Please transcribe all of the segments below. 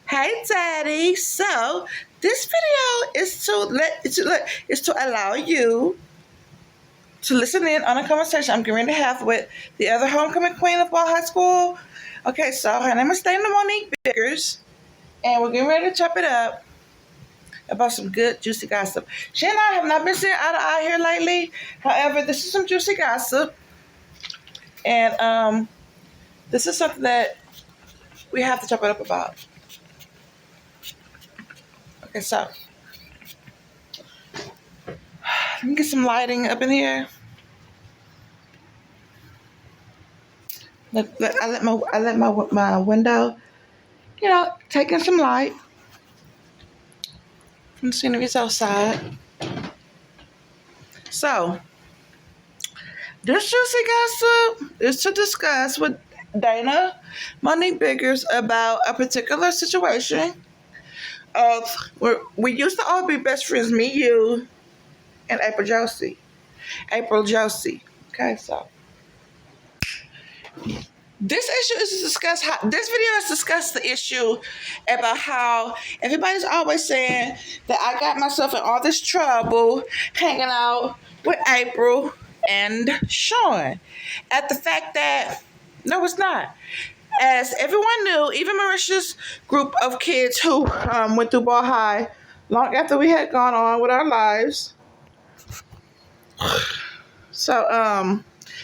Hey, Daddy. So this video is to allow you to listen in on a conversation I'm going to have with the other homecoming queen of Ball High School. Okay, so her name is Dana Monique Biggers, and we're getting ready to chop it up about some good juicy gossip. She and I have not been seeing eye to eye here lately. However, this is some juicy gossip, and this is something that we have to chop it up about. Okay, so let me get some lighting up in here. I let my window, take in some light from the sceneries outside. So this juicy gossip is to discuss with Dana Monique Biggers about a particular situation of where we used to all be best friends, me, you, and April Josie. Okay, so this issue is to discuss how this video is to discuss the issue about how everybody's always saying that I got myself in all this trouble hanging out with April and Sean. At the fact that no, it's not. As everyone knew, even Marisha's group of kids who went through Ball High long after we had gone on with our lives. So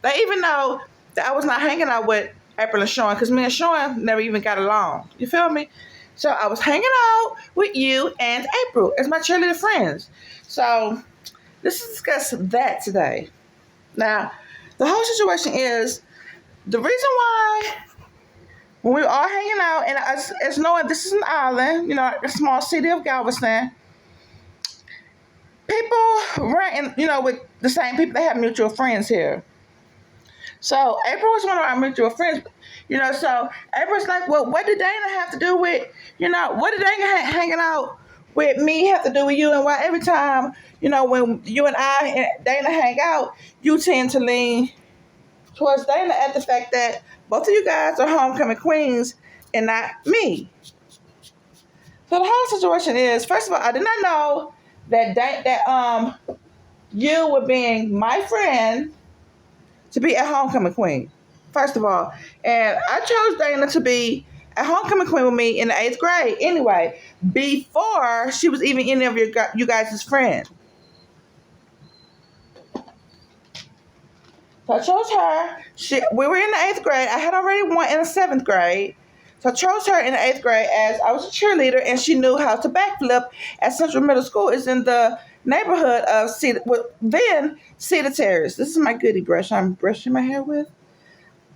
they even know that I was not hanging out with April and Sean because me and Sean never even got along. You feel me? So I was hanging out with you and April as my cheerleader friends. So let's discuss that today. Now, the whole situation is the reason why when we were all hanging out, and as knowing this is an island, a small city of Galveston, people ran, with the same people. They have mutual friends here. So April was one of our mutual friends, so April's like, well, what did Dana have to do with, what did Dana hanging out with me have to do with you? And why every time, when you and I and Dana hang out, you tend to lean towards Dana at the fact that both of you guys are homecoming queens and not me. So the whole situation is, first of all, I did not know that you were being my friend to be a homecoming queen, first of all. And I chose Dana to be a homecoming queen with me in the 8th grade anyway, before she was even any of you guys' friend. So I chose her. We were in the 8th grade. I had already won in the 7th grade. So I chose her in the 8th grade as I was a cheerleader, and she knew how to backflip at Central Middle School. It's in the neighborhood of Cedar Terrace. This is my goodie brush I'm brushing my hair with.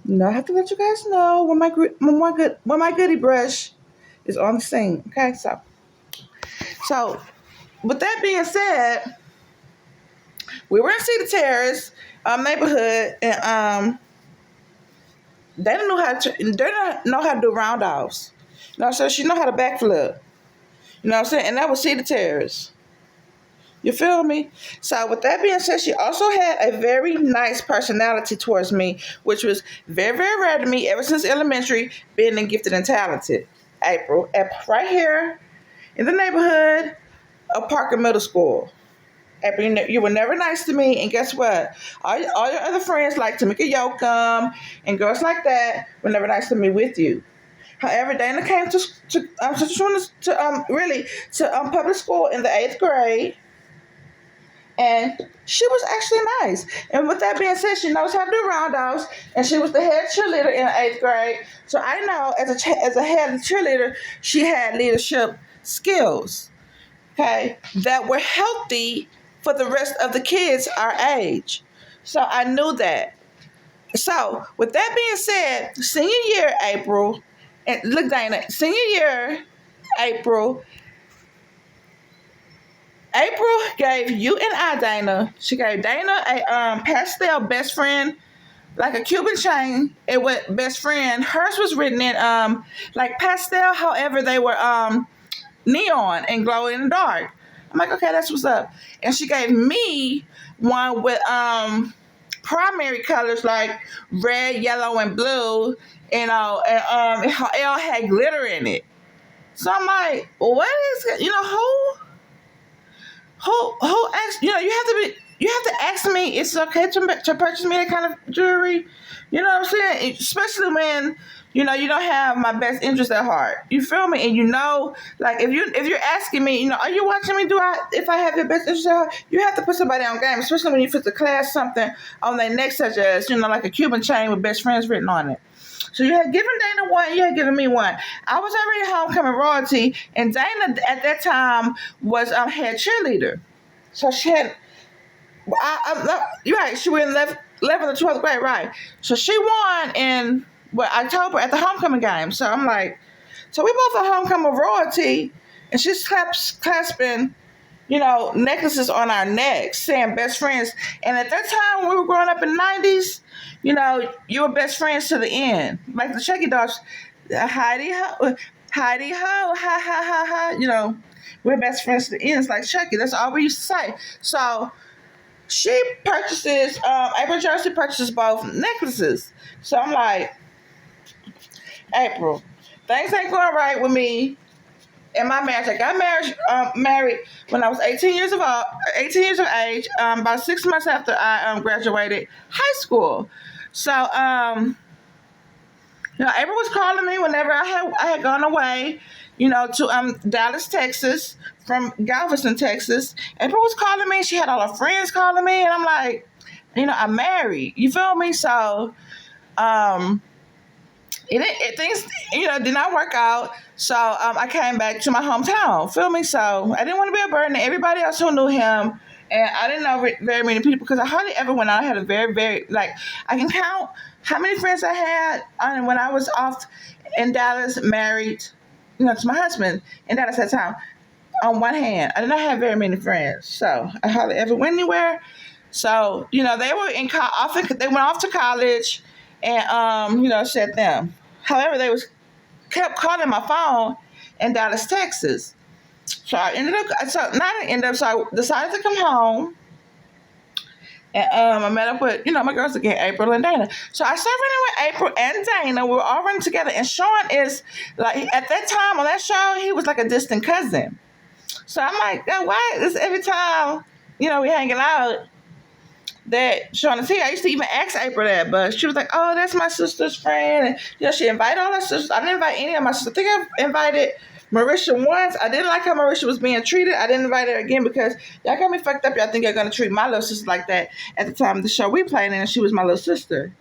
I have to let you guys know when my goodie brush is on the scene. Okay, so with that being said, we were in Cedar Terrace neighborhood, and they didn't know how to do roundhouse. So she know how to backflip. You know what I'm saying? And that was Cedar Terrace. You feel me? So with that being said, she also had a very nice personality towards me, which was very, very rare to me ever since elementary, being gifted and talented. April, right here in the neighborhood of Parker Middle School. April, you were never nice to me, and guess what? All your other friends like Tamika Yoakum and girls like that were never nice to me with you. However, Dana came to public school in the 8th grade, and she was actually nice. And with that being said, she knows how to do roundhouse, and she was the head cheerleader in the 8th grade. So I know as a head cheerleader, she had leadership skills, okay, that were healthy for the rest of the kids our age. So I knew that. So with that being said, senior year, April, and look, Dana, senior year, April gave you and I, Dana, she gave Dana a pastel best friend, like a Cuban chain. It was best friend. Hers was written in like pastel, however they were neon and glow in the dark. I'm like, okay, that's what's up. And she gave me one with primary colors like red, yellow, and blue, and it all had glitter in it. So I'm like, what is, who asked, you have to ask me it's okay to purchase me that kind of jewelry. You know what I'm saying? Especially when, you don't have my best interest at heart. You feel me? And like if you're asking me, are you watching me, if I have your best interest at heart, you have to put somebody on game, especially when you fit to class something on their neck, such as, like a Cuban chain with best friends written on it. So you had given Dana one, you had given me one. I was already homecoming royalty, and Dana at that time was head cheerleader. So she had, you're right, she was in 11th or 12th grade, right? So she won in October at the homecoming game. So I'm like, so we both are homecoming royalty, and she's clasping, necklaces on our necks, saying best friends. And at that time, when we were growing up in the 90s, you were best friends to the end. Like the Chucky Dolls, Heidi ho, ha ha ha ha. We're best friends to the end. It's like Chucky. That's all we used to say. So she purchases, April Jersey purchases both necklaces. So I'm like, April, things ain't going right with me in my marriage. I got married when I was 18 years of age, about 6 months after I graduated high school. So April was calling me whenever I had gone away, to Dallas, Texas, from Galveston, Texas. April was calling me. She had all her friends calling me, and I'm like, I'm married. You feel me? So things, did not work out. So I came back to my hometown. Feel me? So I didn't want to be a burden to everybody else who knew him. And I didn't know very many people because I hardly ever went out. I had a very, very, I can count how many friends I had when I was off in Dallas, married, to my husband in Dallas at the time. On one hand, I did not have very many friends. So I hardly ever went anywhere. So, they were they went off to college and, shut them. However, they kept calling my phone in Dallas, Texas. So I decided to come home, and I met up with, my girls again, April and Dana. So I started running with April and Dana. We were all running together, and Sean is, at that time on that show, he was like a distant cousin. So I'm like, why is every time, we hanging out, that Sean is here? I used to even ask April that, but she was like, oh, that's my sister's friend. And, she invited all her sisters. I didn't invite any of my sisters. I think I invited Marisha once. I didn't like how Marisha was being treated. I didn't invite her again because y'all got me fucked up. Y'all think you're going to treat my little sister like that at the time of the show we played, and she was my little sister.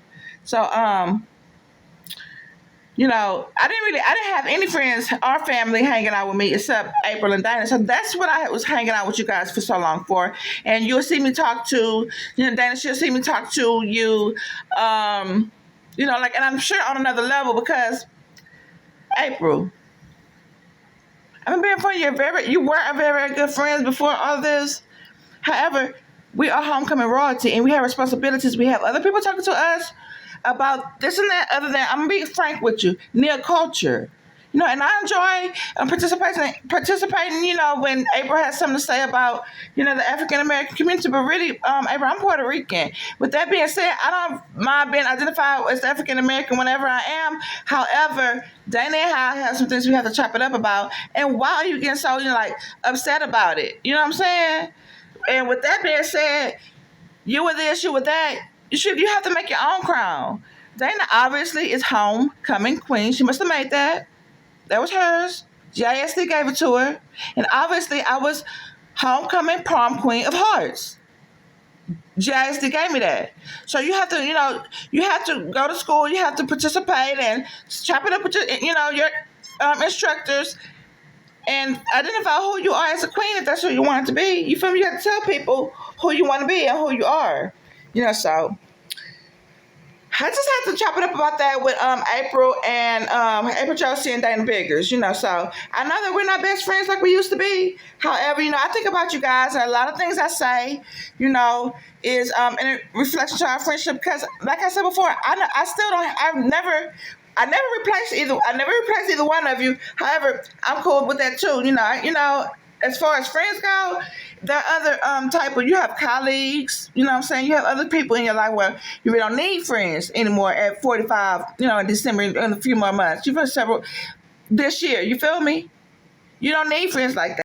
So, I didn't have any friends or family hanging out with me except April and Dana. So that's what I was hanging out with you guys for so long for. And you'll see me talk to, Dana, she'll see me talk to you, and I'm sure on another level because April, I've been being for you. You were a very, very good friends before all this. However, we are homecoming royalty and we have responsibilities. We have other people talking to us about this and that, other than, I'm going to be frank with you, near culture. And I enjoy participating, when April has something to say about, the African-American community. But really, April, I'm Puerto Rican. With that being said, I don't mind being identified as African-American whenever I am. However, Dana and I have some things we have to chop it up about. And why are you getting so, upset about it? You know what I'm saying? And with that being said, you with this, you with that, you have to make your own crown. Dana obviously is homecoming queen. She must have made that. That was hers. GISD gave it to her. And obviously I was homecoming prom queen of hearts. GISD gave me that. So you have to, you have to go to school. You have to participate and chop it up with your instructors and identify who you are as a queen if that's who you want to be. You feel me? You have to tell people who you want to be and who you are. So I just had to chop it up about that with April and April Josie and Dana Biggers, So I know that we're not best friends like we used to be. However, I think about you guys, and a lot of things I say, is in a reflection to our friendship. Because, like I said before, I never replaced either one of you. However, I'm cool with that too. As far as friends go, there are other type of, you have colleagues, you know what I'm saying? You have other people in your life where you really don't need friends anymore at 45, in December, in a few more months. You've had several this year, you feel me? You don't need friends like that.